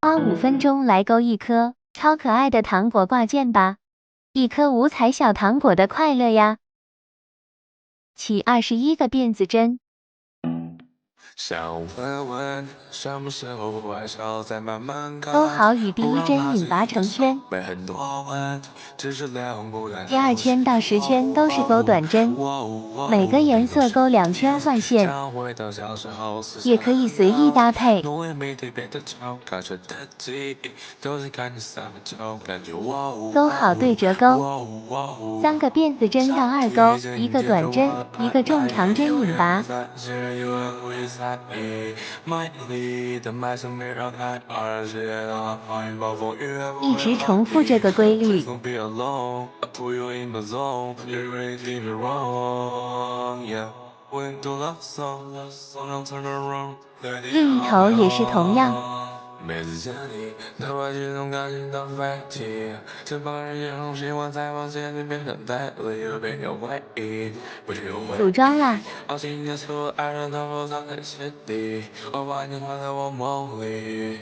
花5分钟来勾一颗超可爱的糖果挂件吧，一颗五彩小糖果的快乐呀！起21个辫子针。勾好与第一针引拔成圈，第二圈到10圈都是勾短针，每个颜色勾2圈换线，也可以随意搭配。勾好对折钩，3个辫子针到2钩，1个短针，1个正长针引拔。一直重复这个规律。另一头也是同样。每次想你，脑海之中感觉到飞起，前方人眼中希望在往前变成带泪，又变有回忆，不是有回忆。组装啦！好心的所爱人能否藏在心底？我把你放在我梦里。